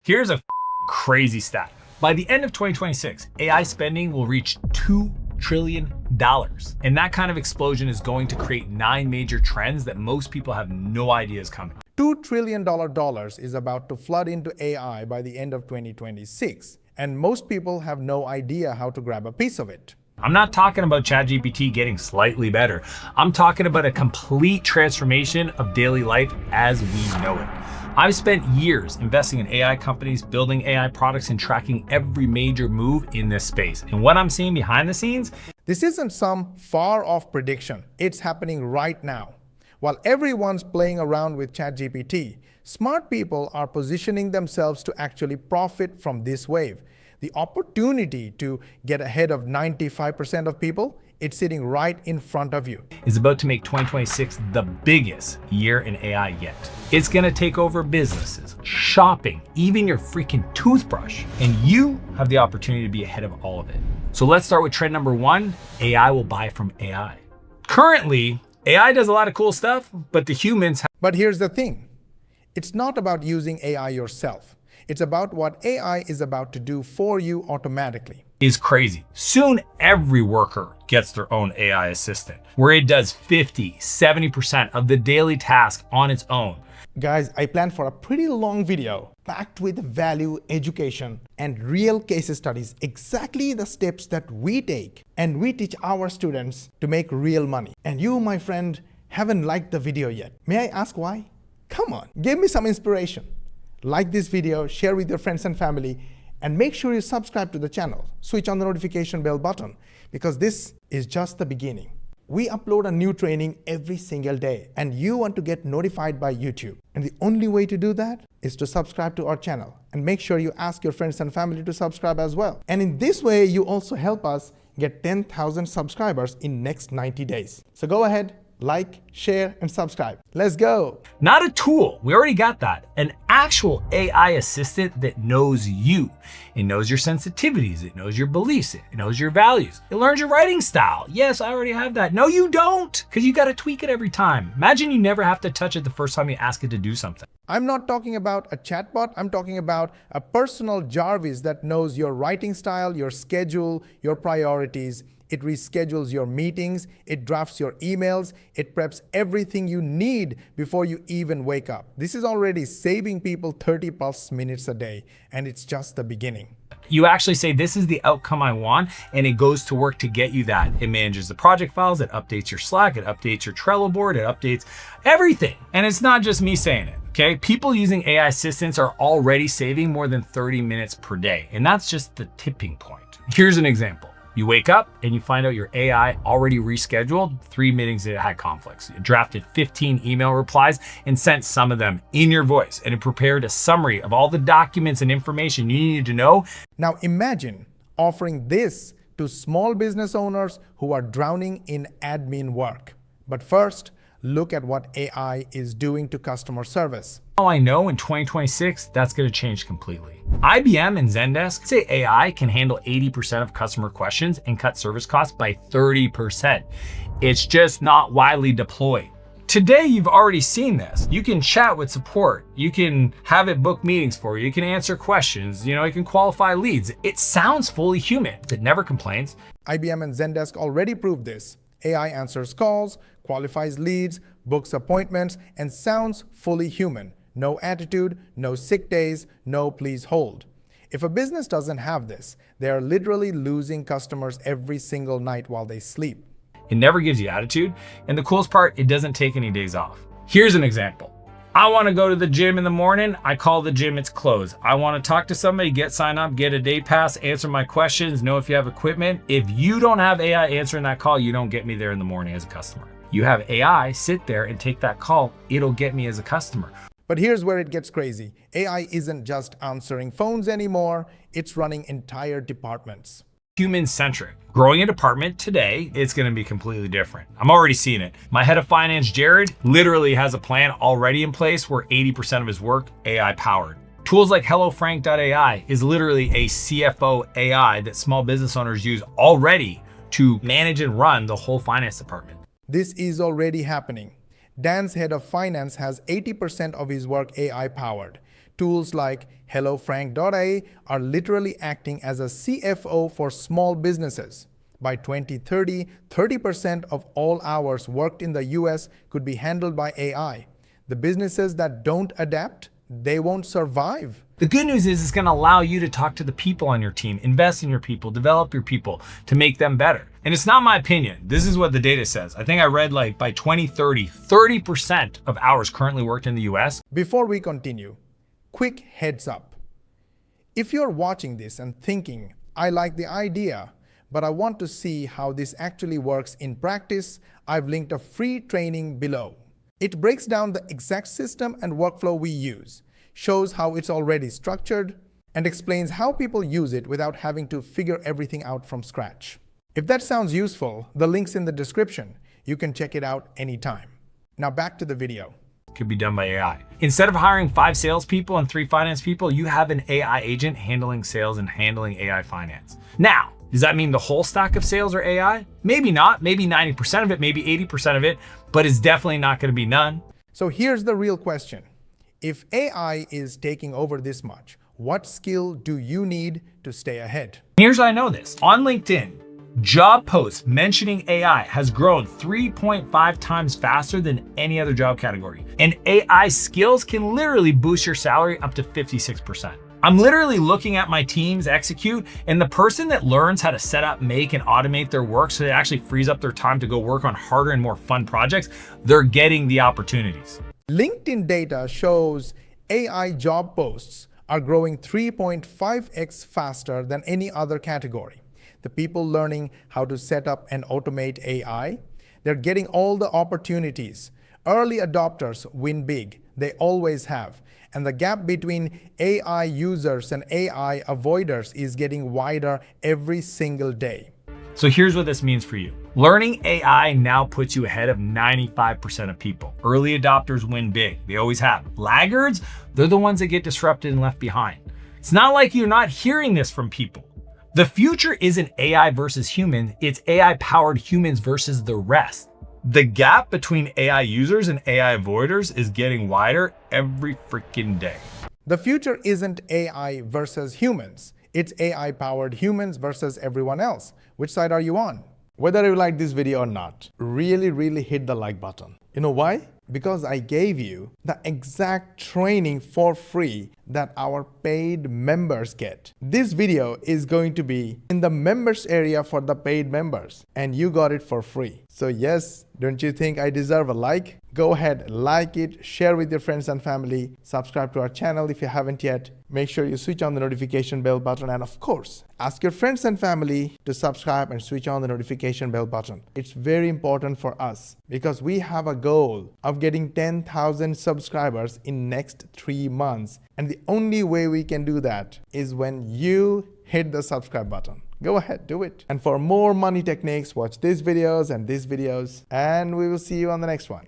Here's a crazy stat. By the end of 2026, AI spending will reach $2 trillion. And that kind of explosion is going to create 9 major trends that most people have no idea is coming. $2 trillion is about to flood into AI by the end of 2026, and most people have no idea how to grab a piece of it. I'm not talking about ChatGPT getting slightly better. I'm talking about a complete transformation of daily life as we know it. I've spent years investing in AI companies, building AI products, and tracking every major move in this space. And what I'm seeing behind the scenes, this isn't some far-off prediction. It's happening right now. While everyone's playing around with ChatGPT, smart people are positioning themselves to actually profit from this wave. The opportunity to get ahead of 95% of people, it's sitting right in front of you. Is about to make 2026 the biggest year in AI yet. It's gonna take over businesses, shopping, even your freaking toothbrush. And you have the opportunity to be ahead of all of it. So let's start with trend number 1, AI will buy from AI. Currently, AI does a lot of cool stuff, but the humans have. But here's the thing. It's not about using AI yourself. It's about what AI is about to do for you automatically. Is crazy. Soon every worker gets their own AI assistant, where it does 50, 70% of the daily task on its own. Guys, I planned for a pretty long video packed with value, education, and real case studies, exactly the steps that we take and we teach our students to make real money. And you, my friend, haven't liked the video yet. May I ask why? Come on, give me some inspiration. Like this video, share with your friends and family, and make sure you subscribe to the channel. Switch on the notification bell button, because this is just the beginning. We upload a new training every single day, and you want to get notified by YouTube. And the only way to do that is to subscribe to our channel, and make sure you ask your friends and family to subscribe as well. And in this way, you also help us get 10,000 subscribers in next 90 days. So go ahead, like, share, and subscribe. Let's go. Not a tool, we already got that. An actual AI assistant that knows you. It knows your sensitivities, it knows your beliefs, it knows your values. It learns your writing style. Yes, I already have that. No, you don't, because you gotta tweak it every time. Imagine you never have to touch it the first time you ask it to do something. I'm not talking about a chatbot, I'm talking about a personal Jarvis that knows your writing style, your schedule, your priorities. It reschedules your meetings, it drafts your emails, it preps everything you need before you even wake up. This is already saving people 30 plus minutes a day, and it's just the beginning. You actually say, this is the outcome I want, and it goes to work to get you that. It manages the project files, it updates your Slack, it updates your Trello board, it updates everything. And it's not just me saying it, okay? People using AI assistants are already saving more than 30 minutes per day, and that's just the tipping point. Here's an example. You wake up and you find out your AI already rescheduled 3 meetings that had conflicts. It drafted 15 email replies and sent some of them in your voice, and it prepared a summary of all the documents and information you needed to know. Now imagine offering this to small business owners who are drowning in admin work. But first, look at what AI is doing to customer service. Now I know in 2026, that's gonna change completely. IBM and Zendesk say AI can handle 80% of customer questions and cut service costs by 30%. It's just not widely deployed. Today, you've already seen this. You can chat with support. You can have it book meetings for you. You can answer questions. You can qualify leads. It sounds fully human. It never complains. IBM and Zendesk already proved this. AI answers calls, qualifies leads, books appointments, and sounds fully human. No attitude, no sick days, no please hold. If a business doesn't have this, they are literally losing customers every single night while they sleep. It never gives you attitude, and the coolest part, it doesn't take any days off. Here's an example. I want to go to the gym in the morning. I call the gym, it's closed. I want to talk to somebody, get signed up, get a day pass, answer my questions, know if you have equipment. If you don't have AI answering that call, you don't get me there in the morning as a customer. You have AI sit there and take that call, it'll get me as a customer. But here's where it gets crazy. AI isn't just answering phones anymore, it's running entire departments. Human-centric. Growing a department today, it's gonna be completely different. I'm already seeing it. My head of finance, Jared, literally has a plan already in place where 80% of his work AI powered. Tools like HelloFrank.ai is literally a CFO AI that small business owners use already to manage and run the whole finance department. This is already happening. Dan's head of finance has 80% of his work AI powered. Tools like HelloFrank.ai are literally acting as a CFO for small businesses. By 2030, 30% of all hours worked in the US could be handled by AI. The businesses that don't adapt, they won't survive. The good news is it's going to allow you to talk to the people on your team, invest in your people, develop your people to make them better. And it's not my opinion. This is what the data says. I think I read like by 2030, 30% of hours currently worked in the US. Before we continue, quick heads up. If you're watching this and thinking, I like the idea, but I want to see how this actually works in practice, I've linked a free training below. It breaks down the exact system and workflow we use, shows how it's already structured, and explains how people use it without having to figure everything out from scratch. If that sounds useful, the link's in the description. You can check it out anytime. Now back to the video. Could be done by AI. Instead of hiring 5 salespeople and 3 finance people, you have an AI agent handling sales and handling AI finance. Now, does that mean the whole stack of sales are AI? Maybe not, maybe 90% of it, maybe 80% of it, but it's definitely not gonna be none. So here's the real question. If AI is taking over this much, what skill do you need to stay ahead? Here's how I know this. On LinkedIn, job posts mentioning AI has grown 3.5 times faster than any other job category. And AI skills can literally boost your salary up to 56%. I'm literally looking at my teams execute, and the person that learns how to set up, make, and automate their work so it actually frees up their time to go work on harder and more fun projects, they're getting the opportunities. LinkedIn data shows AI job posts are growing 3.5x faster than any other category. The people learning how to set up and automate AI, they're getting all the opportunities. Early adopters win big. They always have. And the gap between AI users and AI avoiders is getting wider every single day. So here's what this means for you. Learning AI now puts you ahead of 95% of people. Early adopters win big. They always have. Laggards, they're the ones that get disrupted and left behind. It's not like you're not hearing this from people. The future isn't AI versus human, it's AI-powered humans versus the rest. The gap between AI users and AI avoiders is getting wider every freaking day. The future isn't AI versus humans. It's AI-powered humans versus everyone else. Which side are you on? Whether you like this video or not, really hit the like button. You know why? Because I gave you the exact training for free that our paid members get. This video is going to be in the members area for the paid members, and you got it for free. So yes, don't you think I deserve a like? Go ahead, like it, share with your friends and family, subscribe to our channel if you haven't yet. Make sure you switch on the notification bell button, and of course, ask your friends and family to subscribe and switch on the notification bell button. It's very important for us because we have a goal of getting 10,000 subscribers in next 3 months. And the only way we can do that is when you hit the subscribe button. Go ahead, do it. And for more money techniques, watch these videos and we will see you on the next one.